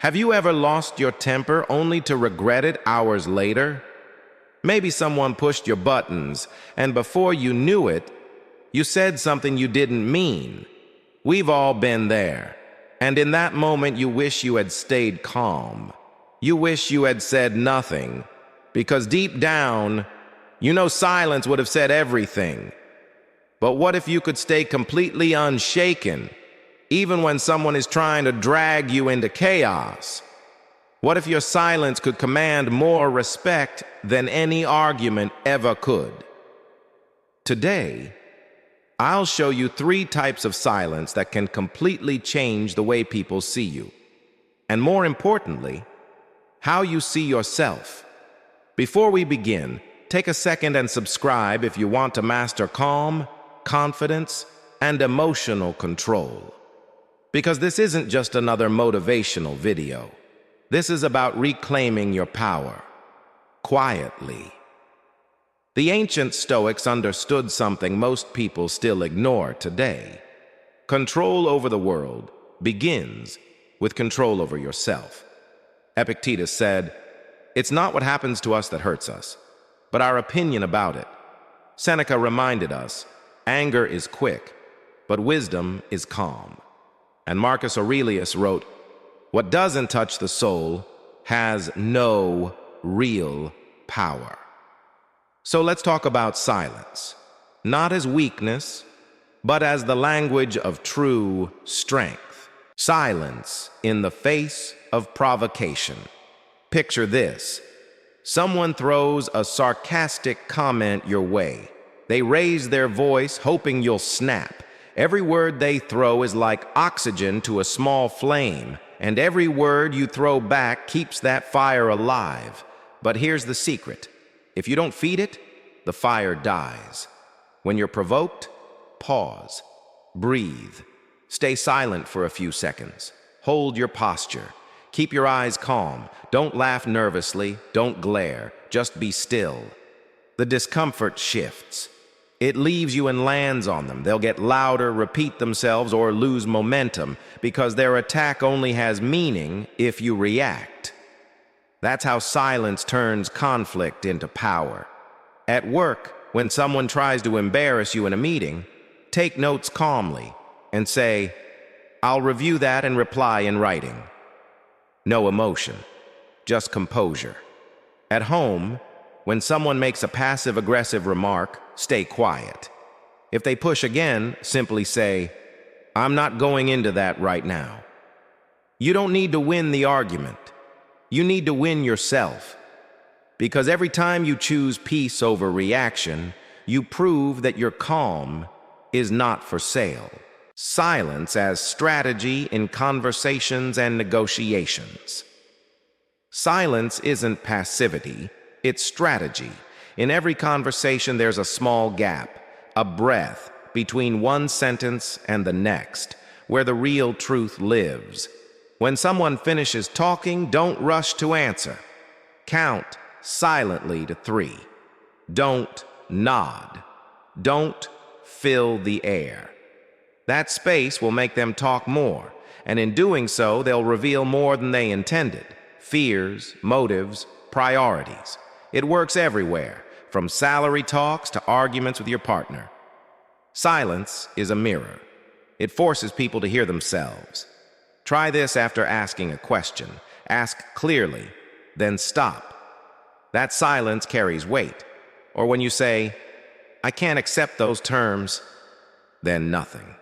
Have you ever lost your temper only to regret it hours later? Maybe someone pushed your buttons, and before you knew it, you said something you didn't mean. We've all been there. And in that moment, you wish you had stayed calm. You wish you had said nothing, because deep down, you know silence would have said everything. But what if you could stay completely unshaken, even when someone is trying to drag you into chaos? What if your silence could command more respect than any argument ever could? Today, I'll show you 3 types of silence that can completely change the way people see you. And more importantly, how you see yourself. Before we begin, take a second and subscribe if you want to master calm, confidence, and emotional control. Because this isn't just another motivational video. This is about reclaiming your power, quietly. The ancient Stoics understood something most people still ignore today. Control over the world begins with control over yourself. Epictetus said, "It's not what happens to us that hurts us, but our opinion about it." Seneca reminded us, "Anger is quick, but wisdom is calm." And Marcus Aurelius wrote, "What doesn't touch the soul has no real power." So let's talk about silence, not as weakness, but as the language of true strength. Silence in the face of provocation. Picture this. Someone throws a sarcastic comment your way. They raise their voice, hoping you'll snap. Every word they throw is like oxygen to a small flame, and every word you throw back keeps that fire alive. But here's the secret. If you don't feed it, the fire dies. When you're provoked, pause, breathe, stay silent for a few seconds, hold your posture, keep your eyes calm, don't laugh nervously, don't glare, just be still. The discomfort shifts. It leaves you and lands on them. They'll get louder, repeat themselves, or lose momentum because their attack only has meaning if you react. That's how silence turns conflict into power. At work, when someone tries to embarrass you in a meeting, take notes calmly and say, "I'll review that and reply in writing." No emotion, just composure. At home, when someone makes a passive-aggressive remark, stay quiet. If they push again, simply say, "I'm not going into that right now." You don't need to win the argument. You need to win yourself. Because every time you choose peace over reaction, you prove that your calm is not for sale. Silence as strategy in conversations and negotiations. Silence isn't passivity, it's strategy. In every conversation, there's a small gap, a breath between one sentence and the next, where the real truth lives. When someone finishes talking, don't rush to answer. Count silently to 3. Don't nod. Don't fill the air. That space will make them talk more, and in doing so, they'll reveal more than they intended. Fears, motives, priorities. It works everywhere, from salary talks to arguments with your partner. Silence is a mirror. It forces people to hear themselves. Try this after asking a question. Ask clearly, then stop. That silence carries weight. Or when you say, "I can't accept those terms," then nothing.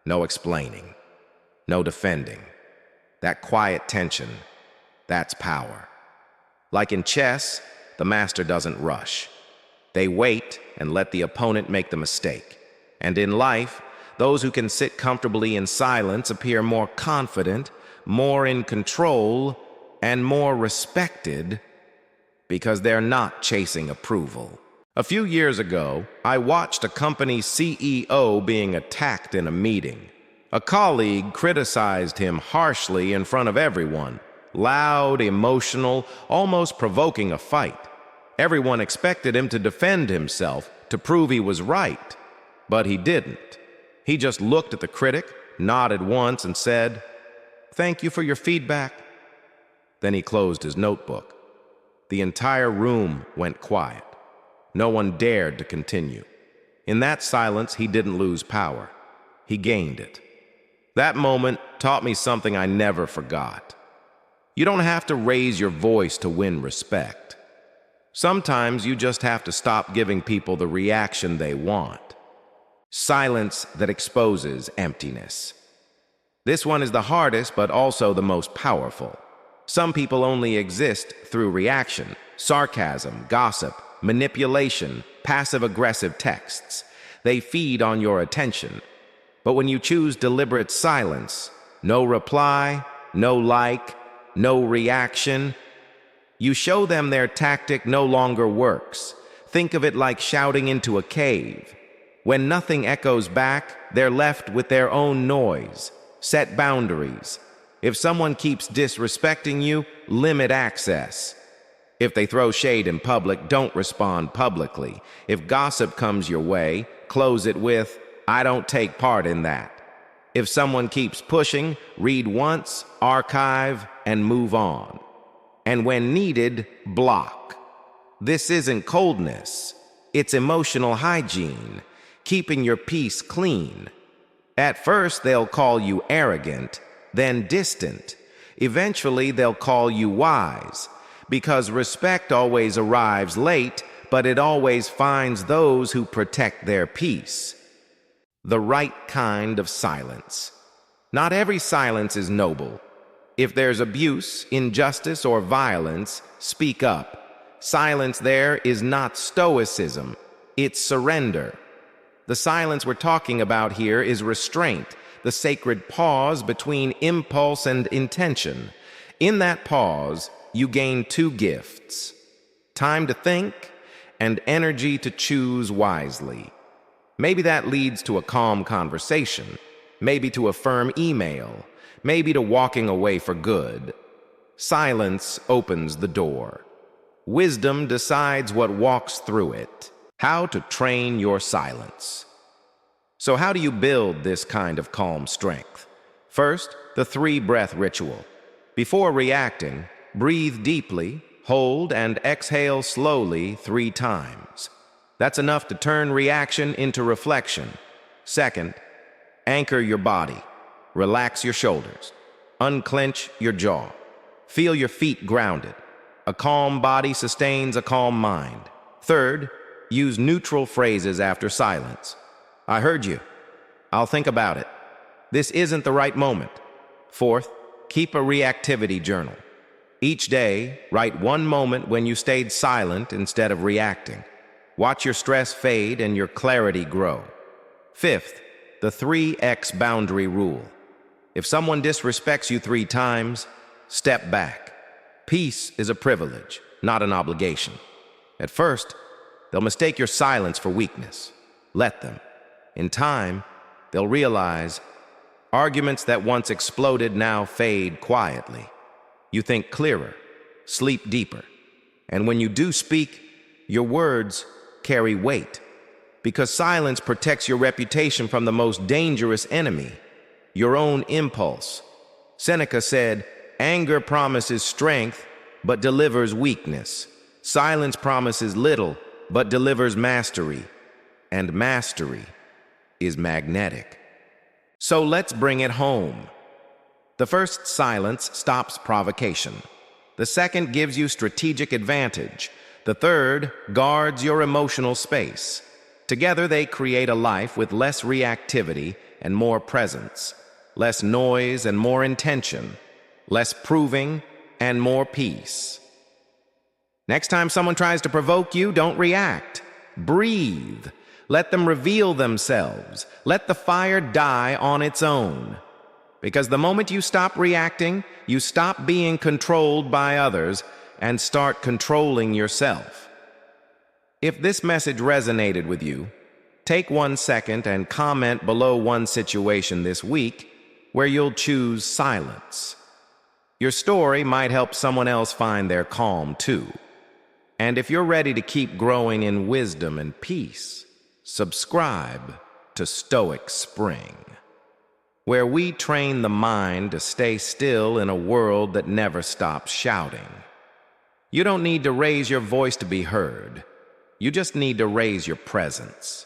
No explaining. No defending. That quiet tension, that's power. Like in chess, the master doesn't rush. They wait and let the opponent make the mistake. And in life, those who can sit comfortably in silence appear more confident, more in control, and more respected because they're not chasing approval. A few years ago, I watched a company's CEO being attacked in a meeting. A colleague criticized him harshly in front of everyone, loud, emotional, almost provoking a fight. Everyone expected him to defend himself, to prove he was right, but he didn't. He just looked at the critic, nodded once, and said, "Thank you for your feedback. Then he closed his notebook. The entire room went quiet. No one dared to continue. In that silence, he didn't lose power. He gained it. That moment taught me something I never forgot. You don't have to raise your voice to win respect. Sometimes you just have to stop giving people the reaction they want. Silence that exposes emptiness. This one is the hardest, but also the most powerful. Some people only exist through reaction, sarcasm, gossip, manipulation, passive-aggressive texts. They feed on your attention. But when you choose deliberate silence, no reply, no like, no reaction, you show them their tactic no longer works. Think of it like shouting into a cave. When nothing echoes back, they're left with their own noise. Set boundaries. If someone keeps disrespecting you, limit access. If they throw shade in public, don't respond publicly. If gossip comes your way, close it with, "I don't take part in that." If someone keeps pushing, read once, archive, and move on. And when needed, block. This isn't coldness. It's emotional hygiene, keeping your peace clean. At first, they'll call you arrogant, then distant. Eventually, they'll call you wise, because respect always arrives late, but it always finds those who protect their peace. The right kind of silence. Not every silence is noble. If there's abuse, injustice, or violence, speak up. Silence there is not stoicism, it's surrender. The silence we're talking about here is restraint, the sacred pause between impulse and intention. In that pause, you gain two gifts: time to think and energy to choose wisely. Maybe that leads to a calm conversation, maybe to a firm email, maybe to walking away for good. Silence opens the door. Wisdom decides what walks through it. How to train your silence. So how do you build this kind of calm strength? First, the 3-breath ritual. Before reacting, breathe deeply, hold and exhale slowly 3 times. That's enough to turn reaction into reflection. Second, anchor your body. Relax your shoulders. Unclench your jaw. Feel your feet grounded. A calm body sustains a calm mind. Third, use neutral phrases after silence. "I heard you. I'll think about it. This isn't the right moment." Fourth, keep a reactivity journal. Each day, write one moment when you stayed silent instead of reacting. Watch your stress fade and your clarity grow. Fifth, the 3X boundary rule. If someone disrespects you 3 times, step back. Peace is a privilege, not an obligation. At first, they'll mistake your silence for weakness. Let them. In time, they'll realize arguments that once exploded now fade quietly. You think clearer, sleep deeper. And when you do speak, your words carry weight. Because silence protects your reputation from the most dangerous enemy, your own impulse. Seneca said, "Anger promises strength, but delivers weakness. Silence promises little, but delivers mastery. And mastery is magnetic." So let's bring it home. The first silence stops provocation. The second gives you strategic advantage. The third guards your emotional space. Together they create a life with less reactivity and more presence, less noise and more intention, less proving and more peace. Next time someone tries to provoke you, don't react. Breathe. Let them reveal themselves. Let the fire die on its own. Because the moment you stop reacting, you stop being controlled by others and start controlling yourself. If this message resonated with you, take 1 second and comment below one situation this week where you'll choose silence. Your story might help someone else find their calm too. And if you're ready to keep growing in wisdom and peace, subscribe to Stoic Spring. where we train the mind to stay still in a world that never stops shouting. You don't need to raise your voice to be heard. You just need to raise your presence.